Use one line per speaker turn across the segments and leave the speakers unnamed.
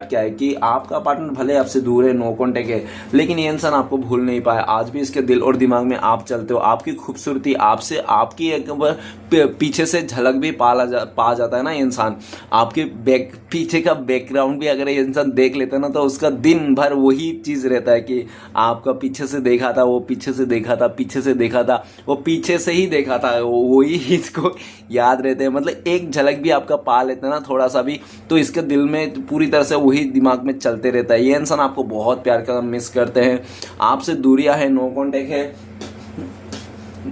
क्या है कि आपका पार्टनर भले आपसे दूर है, नो कांटेक्ट है, लेकिन ये इंसान आपको भूल नहीं पाया। आज भी इसके दिल और दिमाग में आप चलते हो। आपकी खूबसूरती आपसे आपकी एक बार पीछे से झलक भी पा जाता है ना ये इंसान। आपके पीछे का बैकग्राउंड भी अगर ये इंसान देख लेता है ना, तो उसका दिन भर वही चीज़ रहता है कि आपका पीछे से देखा था, वो पीछे से देखा था, पीछे से देखा था, वो पीछे से ही देखा था, वही इसको याद रहते हैं। मतलब एक झलक भी आपका पा लेते हैं ना, थोड़ा सा भी, तो इसके दिल में पूरी तरह से वही दिमाग में चलते रहता है। ये इंसान आपको बहुत प्यार का मिस करते हैं, आपसे दूरियां है, नो कांटेक्ट है।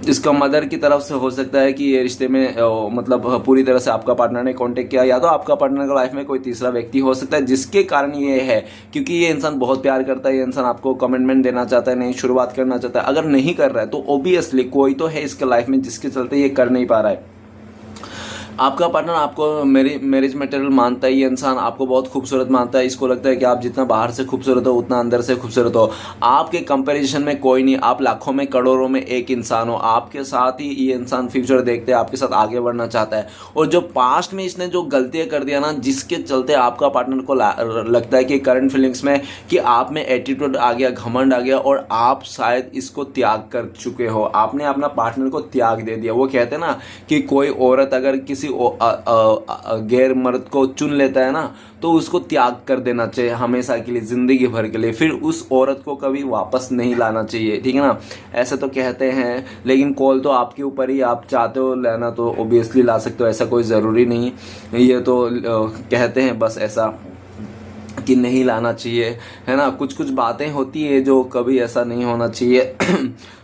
इसका मदर की तरफ से हो सकता है कि ये रिश्ते में मतलब पूरी तरह से आपका पार्टनर ने कांटेक्ट किया, या तो आपका पार्टनर का लाइफ में कोई तीसरा व्यक्ति हो सकता है जिसके कारण ये है। क्योंकि ये इंसान बहुत प्यार करता है, ये इंसान आपको कमिटमेंट देना चाहता है, नई शुरुआत करना चाहता है। अगर नहीं कर रहा है तो ऑब्वियसली कोई तो है इसके लाइफ में जिसके चलते ये कर नहीं पा रहा है। आपका पार्टनर आपको मैरिज मटेरियल मानता है, ये इंसान आपको बहुत खूबसूरत मानता है। इसको लगता है कि आप जितना बाहर से खूबसूरत हो उतना अंदर से खूबसूरत हो। आपके कंपैरिजन में कोई नहीं, आप लाखों में करोड़ों में एक इंसान हो। आपके साथ ही ये इंसान फ्यूचर देखते हैं, आपके साथ आगे बढ़ना चाहता है। और जो पास्ट में इसने जो गलतियां कर दिया ना, जिसके चलते आपका पार्टनर को लगता है कि करंट फीलिंग्स में कि आप में एटीट्यूड आ गया, घमंड आ गया, और आप शायद इसको त्याग कर चुके हो। आपने अपना पार्टनर को त्याग दे दिया। वो कहते हैं ना कि कोई औरत अगर किसी गैर मर्द को चुन लेता है ना, तो उसको त्याग कर देना चाहिए हमेशा के लिए, जिंदगी भर के लिए। फिर उस औरत को कभी वापस नहीं लाना चाहिए, ठीक है ना। ऐसे तो कहते हैं, लेकिन कॉल तो आपके ऊपर ही, आप चाहते हो लेना तो ओबियसली ला सकते हो, ऐसा कोई ज़रूरी नहीं। ये तो कहते हैं बस ऐसा कि नहीं लाना चाहिए, है ना। कुछ कुछ बातें होती है जो कभी ऐसा नहीं होना चाहिए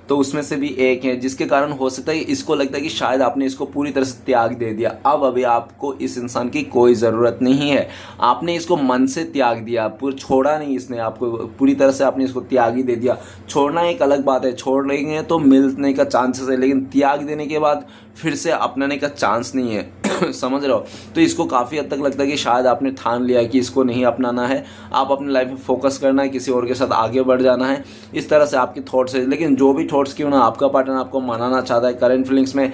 तो उसमें से भी एक है जिसके कारण हो सकता है इसको लगता है कि शायद आपने इसको पूरी तरह से त्याग दे दिया। अब अभी आपको इस इंसान की कोई ज़रूरत नहीं है। आपने इसको मन से त्याग दिया, पूरा छोड़ा नहीं इसने आपको, पूरी तरह से आपने इसको त्याग ही दे दिया। छोड़ना एक अलग बात है, छोड़ लेंगे तो मिलने का चांसेस है, लेकिन त्याग देने के बाद फिर से अपनाने का चांस नहीं है समझ रहे हो। तो इसको काफ़ी हद तक लगता है कि शायद आपने ठान लिया कि इसको नहीं अपनाना है, आप अपनी लाइफ में फोकस करना है, किसी और के साथ आगे बढ़ जाना है। इस तरह से आपकी थॉट्स है। लेकिन जो भी थॉट्स क्यों ना, आपका पार्टनर आपको मनाना चाहता है, करंट फीलिंग्स में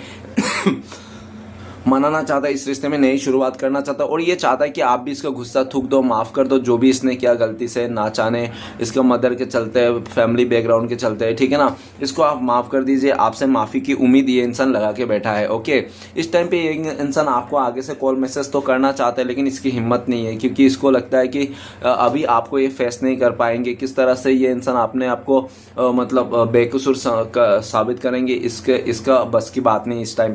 मनाना चाहता है, इस रिश्ते में नई शुरुआत करना चाहता है, और ये चाहता है कि आप भी इसका गुस्सा थूक दो, माफ़ कर दो जो भी इसने किया गलती से, ना चाहने इसका मदर के चलते, फैमिली बैकग्राउंड के चलते, ठीक है ना। इसको आप माफ़ कर दीजिए। आपसे माफ़ी की उम्मीद ये इंसान लगा के बैठा है, ओके। इस टाइम पे ये इंसान आपको आगे से कॉल मैसेज तो करना चाहता है, लेकिन इसकी हिम्मत नहीं है, क्योंकि इसको लगता है कि अभी आपको ये फेस नहीं कर पाएंगे। किस तरह से ये इंसान अपने आपको मतलब बेकसूर साबित करेंगे, इसका बस की बात नहीं इस टाइम पे।